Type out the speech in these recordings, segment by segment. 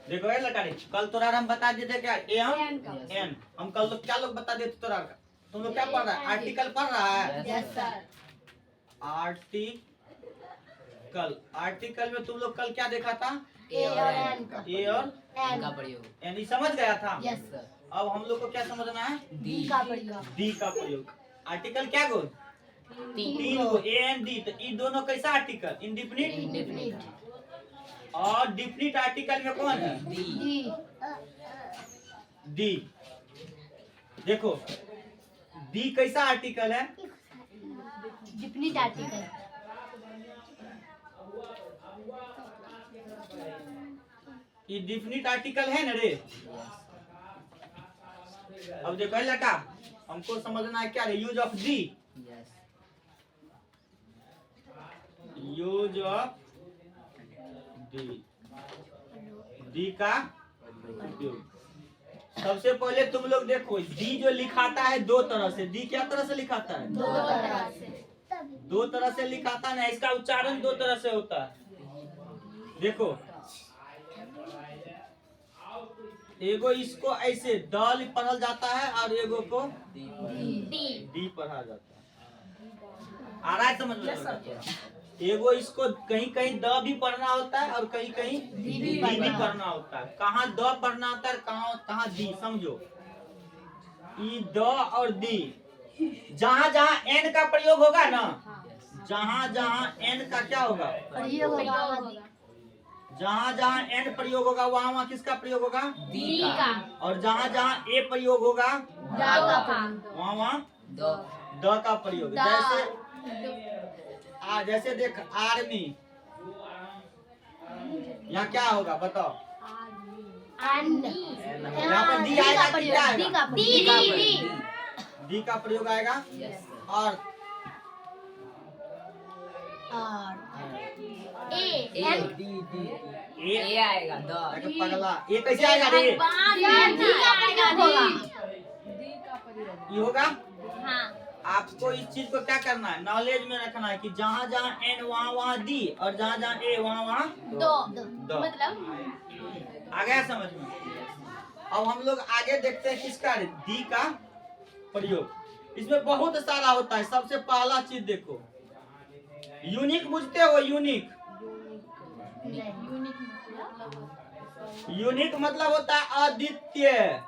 देखो ये लड़का कल तोरा हम बता दिए थे क्या एन हम कल लोग क्या लोग बता दिए थे तोरा तुम लोग क्या पढ़ रहा है आर्टिकल पढ़ रहा है यस सर। आर्टिकल में तुम लोग कल क्या देखा था ए और एन का प्रयोग यानी समझ गया था। Yes sir. अब हम लोग को क्या समझना है डी का प्रयोग। डी का प्रयोग। आर्टिकल क्या गो तीन गो ए एंड डी तो ये दोनों कैसा आर्टिकल इंडेफिनिट और डिफिनिट आर्टिकल में कौन है डी। डी। देखो डी कैसा आर्टिकल है डिफिनिट आर्टिकल। ये डिफिनिट आर्टिकल है ना रे। अब देखो लड़का हमको समझना है क्या रे use of D. Use of D का उपयोग। सबसे पहले तुम लोग देखो डी जो लिखाता है दो तरह से। डी क्या तरह से लिखाता है दो तरह से लिखाता है। इसका उच्चारण दो तरह से होता है। देखो एगो इसको ऐसे द पढ़ल जाता है और एगो को डी पढ़ा जाता है। आ रहा है समझ में। एगो इसको कहीं कहीं द भी पढ़ना होता है और कहीं कहीं डी भी पढ़ना होता है। कहाँ द पढ़ना होता है कहाँ डी समझो। ई द और डी जहाँ जहाँ एन का प्रयोग होगा ना जहाँ जहाँ एन का क्या होगा जहाँ जहाँ एन प्रयोग होगा वहाँ वहाँ किसका प्रयोग होगा डी का। और जहाँ जहाँ ए प्रयोग होगा वहाँ वहाँ द का प्रयोग। जैसे देख आर्मी यहाँ क्या होगा बताओ यहाँ पर डी आएगा कि क्या आएगा डी का प्रयोग आएगा। और ए आएगा पगला ये कैसे आएगा रे ये होगा। आपको इस चीज को क्या करना है नॉलेज में रखना है कि जहाँ जहाँ एन वहाँ वहाँ डी और जहाँ जहाँ ए वहाँ वहाँ दो मतलब आ गया समझ में। अब हम लोग आगे देखते हैं किसका डी का प्रयोग। इसमें बहुत सारा होता है। सबसे पहला चीज देखो यूनिक बुझते हो यूनिक यूनिक मतलब होता है अद्वितीय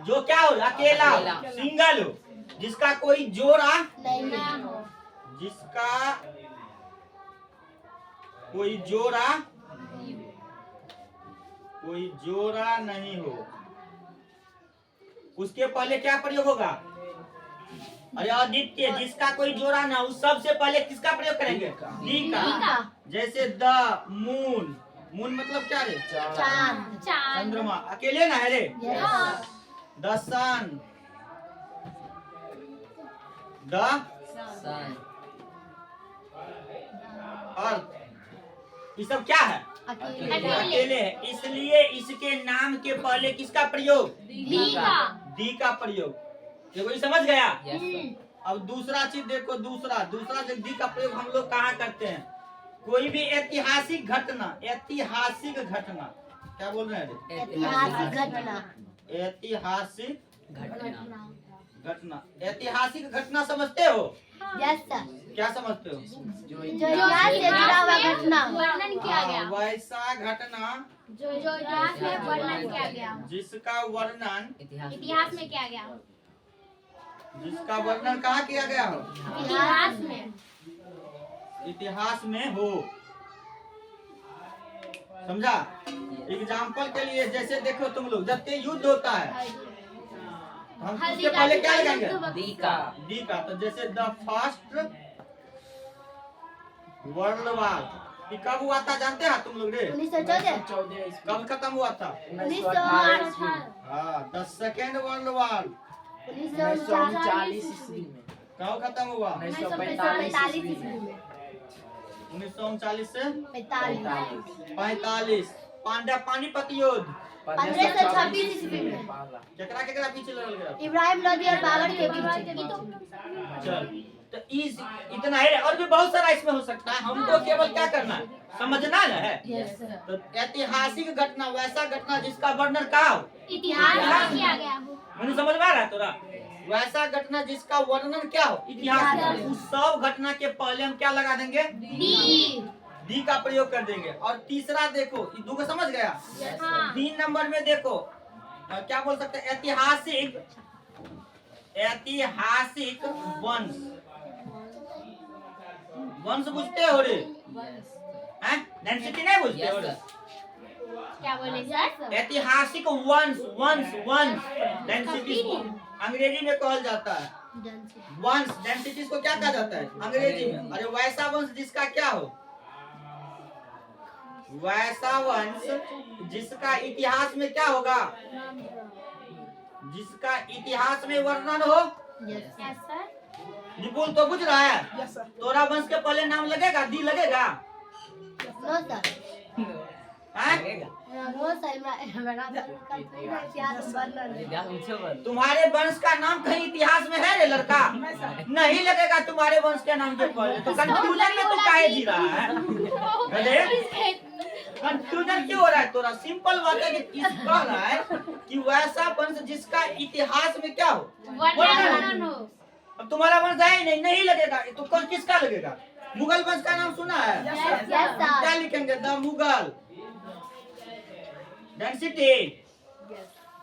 जो क्या हो अकेला सिंगल हो जिसका कोई जोड़ा जिसका कोई जोड़ा नहीं हो। उसके पहले क्या प्रयोग होगा अरे अद्वितीय जिसका कोई जोड़ा ना उस सबसे पहले किसका प्रयोग करेंगे डी का। जैसे द मून मून मतलब क्या रे चंद्रमा अकेले ना है रे। द सन अर्थ ये सब क्या है अकेले है। इसलिए इसके नाम के पहले किसका प्रयोग डी का प्रयोग। देखो ये समझ गया। अब दूसरा चीज देखो दूसरा जो डी का प्रयोग हम लोग कहाँ करते हैं कोई भी ऐतिहासिक घटना क्या बोल रहे हैं ऐतिहासिक घटना समझते हो यस सर। क्या समझते हो जो इतिहास से जुड़ा हुआ घटना वर्णन किया गया वैसा घटना जो इतिहास में वर्णन किया गया जिसका वर्णन इतिहास में किया गया जिसका वर्णन कहाँ किया गया हो इतिहास में हो। समझा। एग्जाम्पल के लिए जैसे देखो तुम लोग जब युद्ध होता है हम उसके पहले क्या लगाएंगे डी का। तो जैसे द फर्स्ट वर्ल्ड वॉर ये कब हुआ था जानते हैं तुम लोग रे 1914। कब खत्म हुआ था 1918। हाँ द सेकेंड वर्ल्ड वॉर 1939 ईस्वी में। कब खत्म हुआ 1945 ईस्वी में। 1939 से 45। पानीपत युद्ध 1526 ईस्वी में। केकरा पीछे लड़ल गया इब्राहिम लोधी और बाबर के पीछे। चल तो इस इतना है, और भी बहुत सारा इसमें हो सकता है। हमको केवल क्या करना है, समझना ना है। तो ऐतिहासिक घटना वैसा घटना जिसका वर्णन का हो, इतिहास में किया गया हो। मैंने समझ में आ रहा है तोरा? वैसा घटना जिसका वर्णन क्या हो, इतिहास में। उस सब घटना के पहले हम क्या लगा देंगे, दी का प्रयोग कर देंगे। और तीसरा देखो, ये दो को समझ गया। हाँ। 3 नंबर में देखो क्या बोल सकते हैं, ऐतिहासिक वंश। वंश बुझते हो रे, हैं? डेंसिटी नहीं बुझते हो रे? क्या बोले सर? ऐतिहासिक वंश डेंसिटी अंग्रेजी में कहल जाता है। वंश डेंसिटी को क्या कहा जाता है अंग्रेजी में? अरे वैसा वंश जिसका क्या हो, वैसा वंश जिसका इतिहास में क्या होगा, जिसका इतिहास में वर्णन हो। Yes sir. निपुण तो बुझ रहा है? तोरा वंश के पहले नाम लगेगा, दी लगेगा? नो सर, हैं? नो सर, इतिहास वर्णन। तुम्हारे वंश का नाम कहीं इतिहास में है रे लड़का? नहीं लगेगा तुम्हारे वंश के नाम के पहले। तो कंफ्यूजन में तू काहे जी रहा है? कंफ्यूजन क्यों हो रहा है तोरा? सिंपल बात है कि इस कह रहा है कि वैसा वंश जिसका इतिहास में क्या हो, वर्णन हो। अब तुम्हारा वंश है ही नहीं, नहीं लगेगा। तो कौन किसका लगेगा? मुगल वंश का नाम सुना है? यस क्या सर। लिखेंगे? The Mughal density.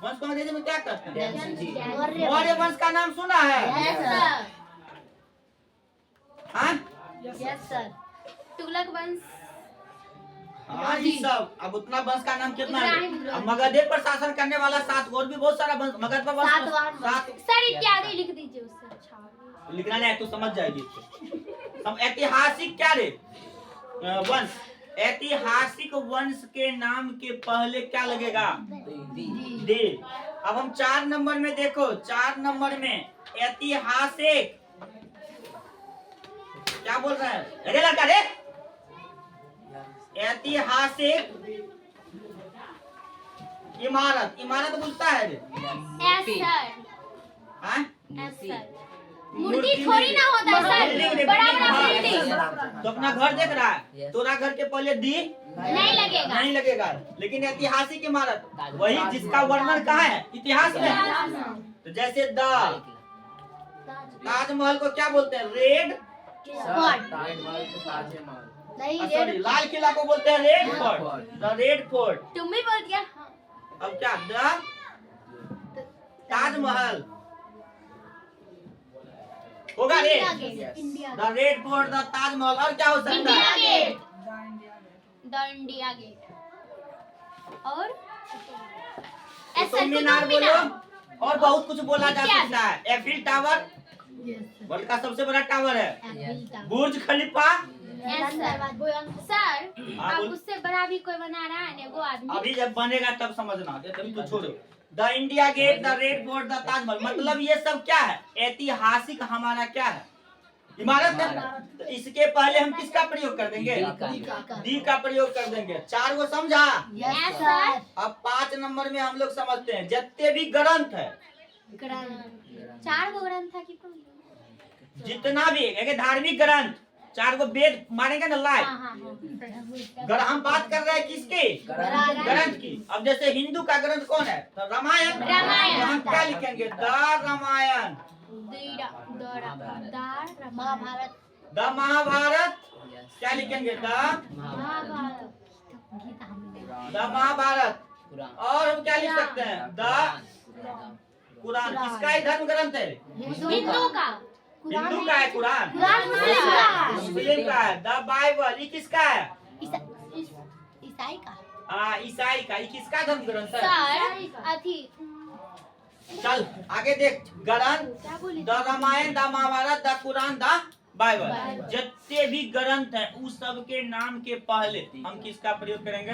वंश को अंग्रेजी में क्या कहते हैं? मौर्य वंश का नाम सुना है? Yes sir. हाँ? Yes sir. तुगलक वंश। हाँ, ये सब। अब उतना वंश का नाम कितना है? इब्राहिम। अब मगध पर शासन करने वाला 7 और भी बहुत सारा वंश, मगध पर वंश सातवां 7 सर इत्यादि लिख दीजिए उससे अच्छा। लिखना नहीं है, तू समझ जाएगी इससे। अब ऐतिहासिक क्या रे वंश, ऐतिहासिक वंश के नाम के पहले क्या लगेगा? दे। अब हम 4 नंबर में देखो, 4 नंबर में ऐतिहासिक क्या बोल रहा है? अरे लड़का रे, ऐतिहासिक इमारत बुझता है रे? Yes sir. हाँ? Yes sir. मूर्ति थोड़ी ना होता है सर, बड़ा बड़ा बिल्डिंग। तो अपना घर देख रहा है, तोरा घर के पहले दी नहीं लगेगा। नहीं लगेगा। लेकिन ऐतिहासिक इमारत वही जिसका वर्णन कहाँ है, इतिहास में। तो जैसे ताजमहल को क्या बोलते हैं? रेड नहीं, सॉरी, लाल किला को बोलते हैं red fort, the red fort. तुम भी बोल दिया। अब क्या, द ताजमहल होगा रे? India the red fort, the Taj Mahal. और क्या हो सकता इंडिया है? गेट। The India gate. और कुतुब मीनार बोलो, और बहुत कुछ बोला जा सकता है। एफिल टावर वर्ल्ड का सबसे बड़ा टावर है। बुर्ज खलीफा। सर अब उससे बड़ा भी कोई बना रहा है ना वो आदमी। अभी जब बनेगा तब समझना, तभी तो छोड़ो। The India gate, the red fort, the Taj Mahal, मतलब ये सब क्या है? ऐतिहासिक हमारा क्या है? इमारत है। तो इसके पहले हम किसका प्रयोग कर देंगे? दी का प्रयोग कर देंगे। 4 को समझा? Yes sir. अब 5 नंबर में हम लोग समझते हैं जितने भी ग्रंथ है, 4 गो ग्रंथ था कि जितना भी एक धार्मिक ग्रंथ, 4 को वेद मानेंगे ना लाइव। हम बात कर रहे हैं किसके? ग्रंथ की। अब जैसे हिंदू का ग्रंथ कौन है? तो रामायण। तो हम क्या लिखेंगे? द रामायण, महाभारत। द महाभारत। क्या लिखेंगे? द महाभारत। और हम क्या लिख सकते हैं? The Quran. किसका ही धर्म ग्रंथ है? हिंदू का। हिंदू का है कुरान। मुस्लिम का है द बाइबल। ये किसका है? ईसाई का। ईसाई का। ये किसका धर्म ग्रंथ है? सर अथी चल आगे देख। ग्रंथ the Ramayana, the Mahabharata, the Quran, the Bible. जितने भी ग्रंथ है उस सब के नाम के पहले हम किसका प्रयोग करेंगे?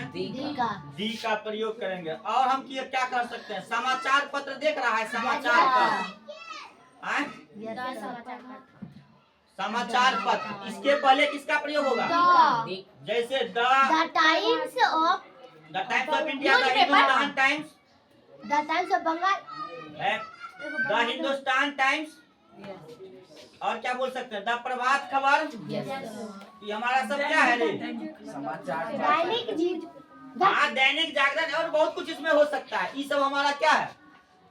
दी का प्रयोग करेंगे। और हम क्या कर सकते हैं? समाचार पत्र देख रहा है, समाचार पत्र। समाचार पत्र, इसके पहले किसका प्रयोग होगा? जैसे the Times of India, the Hindustan Times, the Times of Bengal, the Hindustan Times. और क्या बोल सकते हैं? द प्रभात खबर, ये हमारा सब क्या है रे? दैनिक जीवन, हाँ, दैनिक जागरण और बहुत कुछ इसमें हो सकता है। ये सब हमारा क्या है?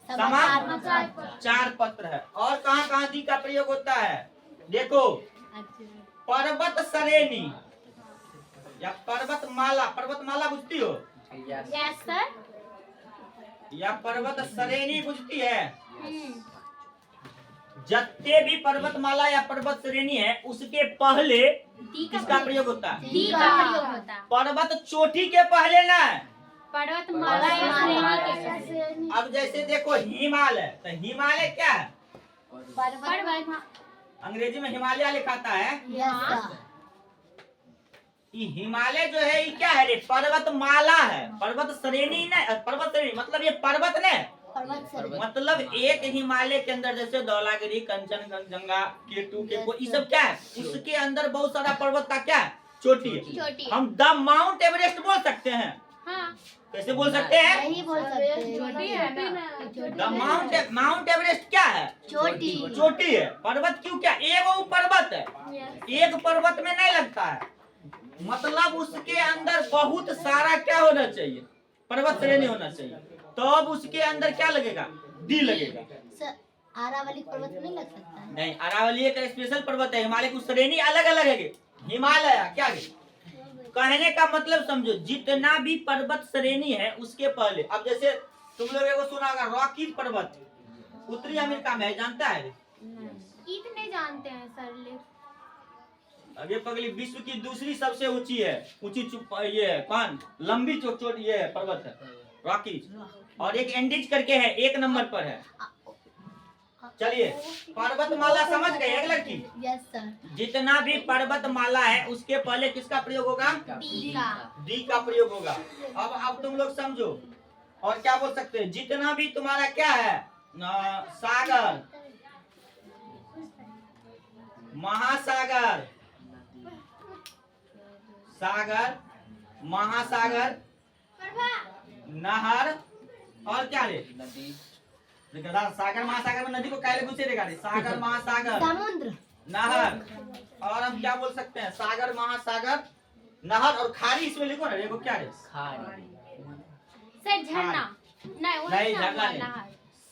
समाचार पत्र है। और कहाँ कहाँ दी का प्रयोग होता है? देखो, पर्वत श्रेणी या पर्वतमाला बुझती हो? Yes sir. या पर्वत श्रेणी बुझती है? जितने भी पर्वतमाला या पर्वत श्रेणी है उसके पहले किसका प्रयोग होता है? दी का प्रयोग होता है। पर्वत चोटी के पहले ना। पर्वतमाला या श्रेणी के। अब जैसे देखो हिमालय, तो हिमालय क्या है? पर्वत। अंग्रेजी में हिमालय लिखाता है। ये हिमालय जो है ये क्या है रे? पर्वतमाला है। पर्वत श्रेणी नहीं, पर्वत श्रेणी मतलब ये पर्वत नहीं, मतलब एक हिमालय के अंदर जैसे धौलागिरी, कंचनजंगा, केटू, ये सब क्या है? उसके अंदर बहुत सारा पर्वत का क्या है? चोटी है। हम द माउंट एवरेस्ट बोल सकते हैं। हाँ। कैसे बोल सकते हैं? नहीं बोल सकते। द माउंट एवरेस्ट क्या है? चोटी है। पर्वत क्यों? क्या एक पर्वत है, एक पर्वत में नहीं लगता है, मतलब उसके अंदर बहुत सारा क्या होना चाहिए? पर्वत श्रेणी होना चाहिए, तब उसके अंदर क्या लगेगा? डी लगेगा। अरावली पर्वत नहीं लग सकता है? नहीं, अरावली एक स्पेशल पर्वत है। हिमालय की श्रेणी अलग अलग है। हिमालय क्या है? कहने का मतलब समझो, जितना भी पर्वत श्रेणी है उसके पहले, अब जैसे तुम लोग एगो सुना होगा रॉकी पर्वत, उत्तरी अमेरिका में है, जानता है? इतने जानते हैं सर। अब ये पगली विश्व की दूसरी सबसे ऊंची है, ये है कौन? लंबी चोट ये है पर्वत है रॉकी, और एक एंडीज करके है, 1 नंबर पर है। चलिए, पर्वतमाला समझ गए एक लड़की? Yes sir. जितना भी पर्वतमाला है उसके पहले किसका प्रयोग होगा? डी का प्रयोग होगा। अब तुम लोग समझो और क्या बोल सकते हैं? जितना भी तुम्हारा क्या है? सागर, महासागर, सागर, महासागर, नहर और क्या रे? सागर महासागर में नदी को कैसे पूछे रे? सागर महासागर, समुद्र, नहर, और हम क्या बोल सकते हैं? सागर महासागर, नहर और खाड़ी। इसमें लिखो ना, देखो क्या है? सर झरना नहीं, झरना नहीं।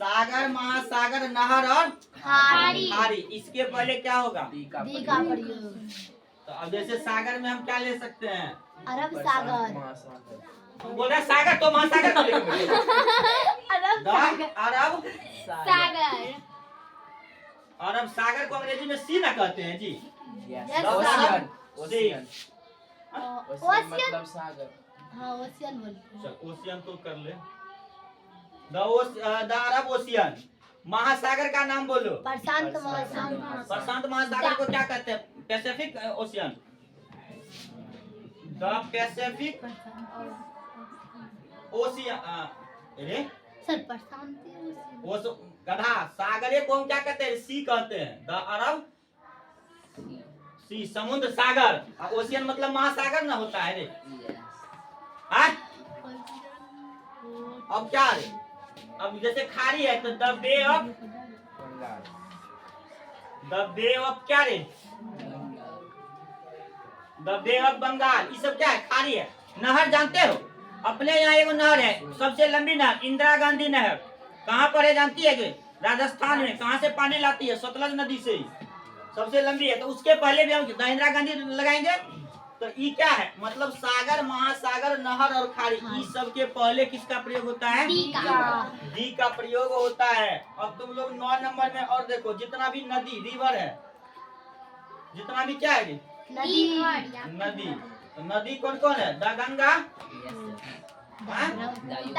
सागर महासागर, नहर और खाड़ी। इसके पहले क्या होगा? दी का प्रयोग। तो अब जैसे सागर में हम क्या ले सकते हैं? अरब सागर। बोल रहे सागर तो महासागर को लिखेंगे। अरब सागर। अरब सागर को अंग्रेजी में सी ना कहते हैं जी? ओशियन। ओशियन मतलब सागर। हाँ, ओशियन बोलते हैं। ओशियन तो कर ले। The Arab ocean. महासागर का नाम बोलो। प्रशांत महासागर। प्रशांत महासागर को क्या कहते हैं? Pacific ocean. The Pacific ocean. अरे सर प्रशांत गधा, सागरे को हम क्या कहते हैं? सी कहते हैं। द अरब सी, समुद्र सागर, और ओशियन मतलब महासागर ना होता है रे। अब क्या है? अब जैसे खाड़ी है तो द बे ऑफ क्या रे? The bay of Bengal. ये सब क्या है? खाड़ी है। नहर जानते हो? अपने यहाँ एक नहर है, सबसे लंबी नहर, इंदिरा गांधी नहर। कहाँ पर है जानती है? राजस्थान में। कहाँ से पानी लाती है? सतलज नदी से ही, सबसे लंबी है। तो उसके पहले भी हम इंदिरा गांधी लगाएंगे। तो ये क्या है? मतलब सागर, महासागर, नहर और खाड़ी, इस सब के पहले किसका प्रयोग होता है? डी का प्रयोग होता है। अब तुम लोग 9 नंबर में और देखो, जितना भी नदी, रिवर है, जितना भी क्या है? नदी। तो नदी कौन कौन है? The Ganga, the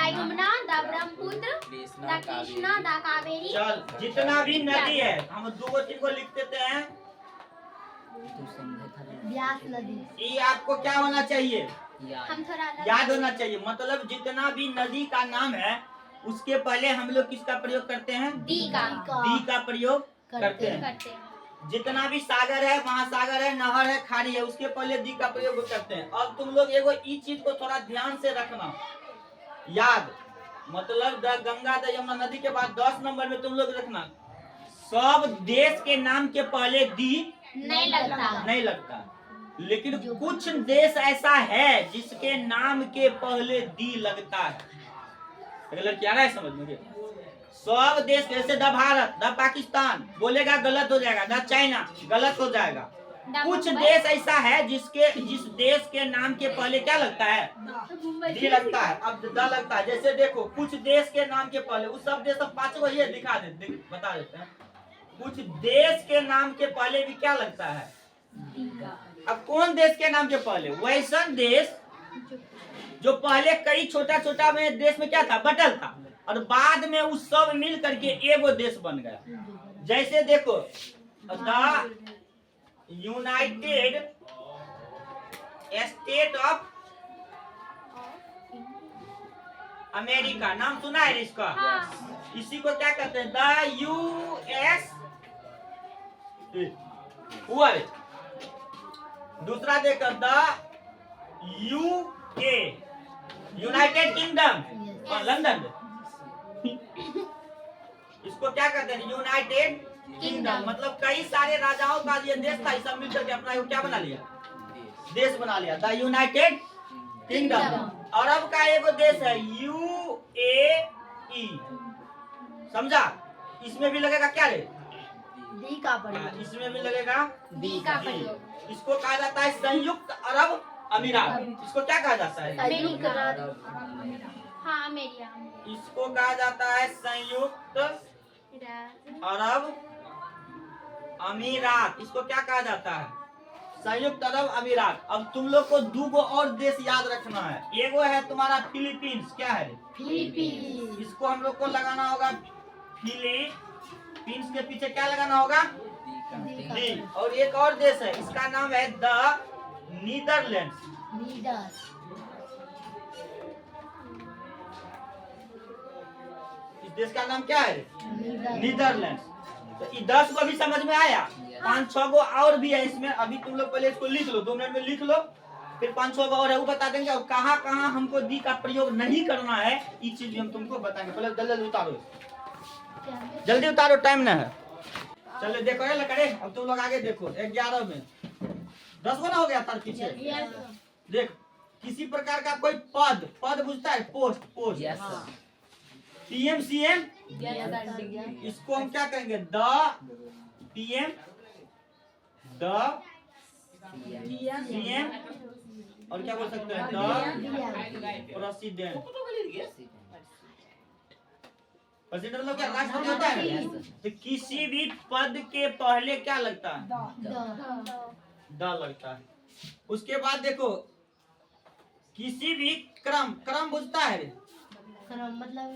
Yamuna, the Brahmaputra, the Krishna, the Kaveri. चल, जितना भी नदी है हम 2-3 को लिख देते हैं। व्यास नदी। ये आपको क्या होना चाहिए? हम थोड़ा याद होना चाहिए। मतलब जितना भी नदी का नाम है उसके पहले हम लोग किसका प्रयोग करते हैं? डी का प्रयोग करते हैं। जितना भी सागर है, महासागर है, नहर है, खाड़ी है, उसके पहले दी का प्रयोग करते हैं। अब तुम लोग एगो इस चीज को थोड़ा ध्यान से रखना, याद। मतलब द गंगा, द यमुना नदी के बाद 10 नंबर में तुम लोग रखना सब देश के नाम के पहले दी नहीं लगता। नहीं लगता, लेकिन कुछ देश ऐसा है जिसके नाम के पहले दी लगता है। अगर क्या है समझ में? सब देश जैसे द भारत, द पाकिस्तान बोलेगा गलत हो जाएगा, द चाइना गलत हो जाएगा। कुछ देश ऐसा है जिस देश के नाम के पहले क्या लगता है? दी लगता है। अब द लगता है। जैसे देखो कुछ देश के नाम के पहले उस सब देश पांचों ये दिखा देते बता देते हैं। कुछ देश के नाम के पहले भी क्या लगता है? अब कौन देश के नाम के पहले? वैसा देश जो पहले कई छोटा छोटा में देश में क्या था? बटल था, और बाद में उस सब मिल करके एगो देश बन गया। जैसे देखो the United state of America, नाम सुना है इसका? इसी को क्या कहते हैं? The US. दूसरा देखो the UK, United kingdom, London. इसको क्या कहते हैं? United kingdom. मतलब कई सारे राजाओं का ये देश था, सब मिलकर के अपना क्या बना लिया? देश बना लिया, द यूनाइटेड किंगडम। अरब का एक देश है यूएई, समझा? इसमें भी लगेगा क्या रे? दी का प्रयोग। इसमें भी लगेगा दी का प्रयोग। इसको कहा जाता है संयुक्त अरब अमीरात। इसको क्या कहा जाता है? हाँ अमेरिका। इसको कहा जाता है संयुक्त अरब अमीरात। इसको क्या कहा जाता है? संयुक्त अरब अमीरात। अब तुम लोग को दो गो और देश याद रखना है। एगो है तुम्हारा फिलीपींस, क्या है? फिलीपींस। इसको हम लोग को लगाना होगा फिलीपींस के पीछे क्या लगाना होगा? दी। और एक और देश है, इसका नाम है द नीदरलैंड्स। इस देश का नाम क्या है? नीदरलैंड्स। तो 10 को भी समझ में आया? 5-6 गो और भी है इसमें। अभी तुम लोग पहले इसको लिख लो, 2 मिनट में लिख लो, फिर 5-6 गो और है वो बता देंगे। और कहाँ कहाँ हमको दी का प्रयोग नहीं करना है, ये चीज भी हम तुमको बताएंगे। पहले जल्दी उतारो, जल्दी उतारो, टाइम न है। चलो देखो ये लकड़े। अब तुम लोग आगे देखो। 11 में 10 गो ना हो गया था पीछे। देख, किसी प्रकार का कोई पद, पद बुझता है? Post, post. पीएम सीएम, इसको हम क्या कहेंगे? द पीएम, द सीएम, और क्या बोल सकते हैं? The president. प्रेसिडेंट मतलब क्या? राष्ट्रपति होता है। तो किसी भी पद के पहले क्या लगता है? द लगता है। उसके बाद देखो किसी भी क्रम, क्रम बुझता है? क्रम मतलब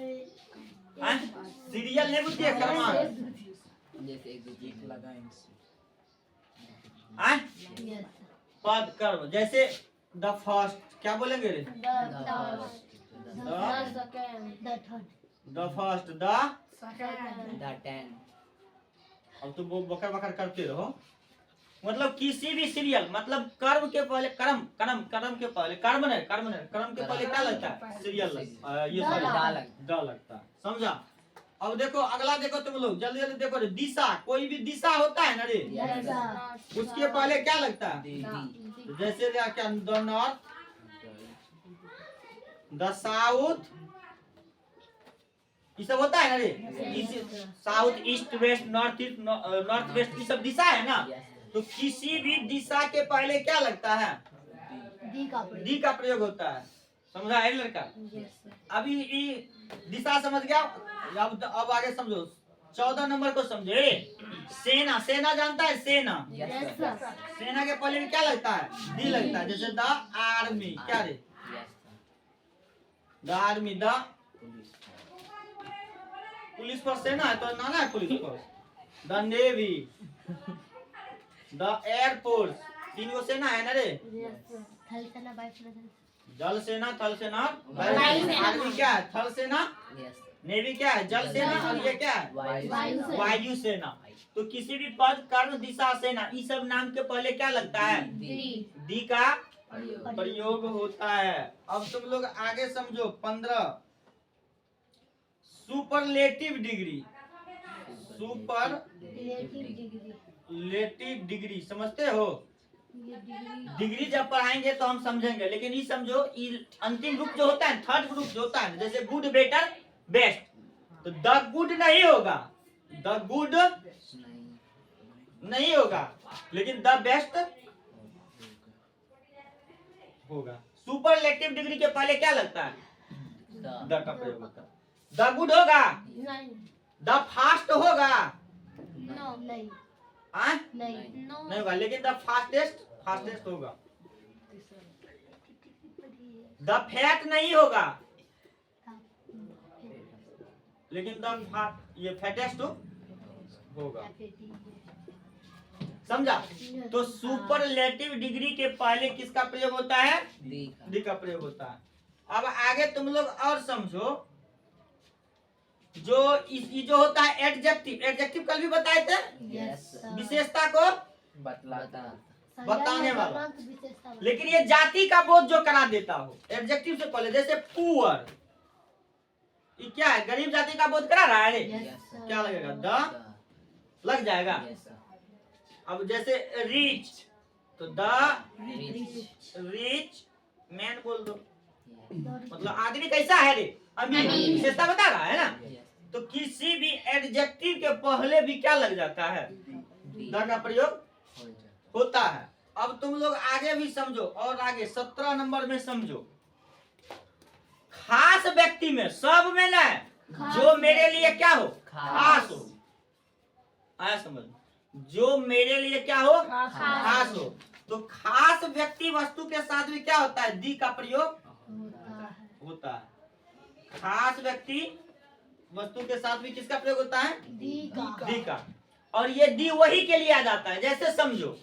सीरियल नहीं बुझती है? क्रमांक। पद कर्म। जैसे द फर्स्ट, क्या बोलेंगे रे? The first, the 10। अब तो वो बकर बकर करते रहो। मतलब किसी भी सीरियल, मतलब कर्म के पहले कर्म, कर्म, कर्म के पहले कर्म नहीं, कर्म नहीं, कर्म के पहले क्या लगता है? सीरियल। ये द लगता है, समझा? अब देखो अगला, देखो तुम लोग जल्दी जल्दी देखो। दिशा, कोई भी दिशा होता है ना रे, उसके पहले क्या लगता है? जैसे क्या? द नॉर्थ, द साउथ, ये सब होता है ना रे। South, east, west, north east, north west, ये सब दिशा है ना। तो किसी भी दिशा के पहले क्या लगता है? दी का प्रयोग होता है, समझा है लड़का? अभी दिशा समझ गया। अब आगे समझो। 14 नंबर को समझे। सेना, सेना जानता है? सेना, सेना के पहले भी क्या लगता है? दी लगता है। जैसे द आर्मी, क्या रे? The army. द पुलिस पर सेना है तो नाना है पुलिस पर। द नेवी, द एयरफोर्स, 3 गो सेना है ना रे। जल सेना, थल सेना, आर्मी क्या है? थल सेना, नेवी क्या है? जल सेना, और ये क्या है? वायु सेना। तो किसी भी पद, कर्म, दिशा, सेना, इस सब नाम के पहले क्या लगता है? दी का प्रयोग होता है। अब तुम लोग आगे समझो। 15 सुपरलेटिव डिग्री। सुपरलेटिव डिग्री समझते हो? ये डिग्री डिग्री जब पढ़ाएंगे तो हम समझेंगे, लेकिन ये समझो अंतिम रूप जो होता है, थर्ड ग्रुप जो होता है, जैसे गुड, बेटर, बेस्ट, तो द गुड नहीं होगा, द गुड नहीं होगा, लेकिन द बेस्ट होगा। सुपरलेटिव डिग्री के पहले क्या लगता है? द का प्रयोग होता है। द गुड होगा, नहीं द फास्ट होगा, नो नहीं हाँ? नहीं नो नहीं होगा, लेकिन द फास्टेस्ट होगा। द फैट नहीं होगा, लेकिन ये फैटेस्ट होगा। समझा? तो सुपरलेटिव डिग्री के पहले किसका प्रयोग होता है? दी का प्रयोग होता है। अब आगे तुम लोग और समझो, जो होता है एडजेक्टिव कल भी बताए थे, विशेषता को बताने वाला। लेकिन ये जाति का बोध जो करा देता हो एडजेक्टिव से पहले, जैसे पुअर, ये क्या है? गरीब जाति का बोध करा रहा है। क्या लगेगा? द लग जाएगा। अब जैसे रिच, तो द रिच मैन बोल दो, मतलब आदमी कैसा है रे, अमीर, विशेषता बता रहा है ना। तो किसी भी एडजेक्टिव के पहले भी क्या लग जाता है? द का प्रयोग होता है। अब तुम लोग आगे भी समझो, और आगे 17 नंबर में समझो, खास व्यक्ति में, सब में ना, जो मेरे लिए क्या हो? खास हो। आया समझ? जो मेरे लिए क्या हो? खास हो। तो खास व्यक्ति वस्तु के साथ भी क्या होता है? दी का प्रयोग होता है। खास व्यक्ति वस्तु के साथ भी किसका प्रयोग होता है? दी का। और ये दी वही के लिए आ जाता है। जैसे समझो,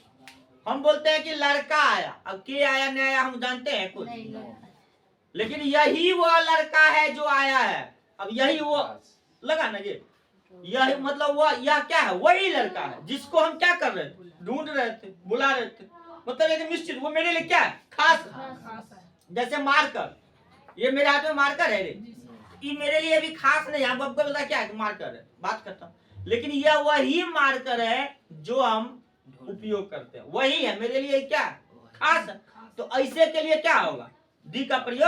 हम बोलते हैं कि लड़का आया, अब के आया नहीं आया हम जानते हैं कुछ, लेकिन यही वो लड़का है जो आया है। अब यही वो लगा ना, यह मतलब वो, यह क्या है? वही लड़का है जिसको हम क्या कर रहे थे? ढूंढ रहे थे, बुला रहे थे। मतलब एक निश्चित, वो मेरे लिए क्या है? खास। जैसे मार्कर, ये मेरे हाथ में मार्कर है रे, ये मेरे लिए भी खास नहीं है। अब आपको पता क्या है? मार्कर है, बात करता हूँ। लेकिन यह वही मार्कर है जो हम उपयोग करते हैं, वही है मेरे लिए क्या? खास। तो ऐसे के लिए क्या होगा? दी का प्रयोग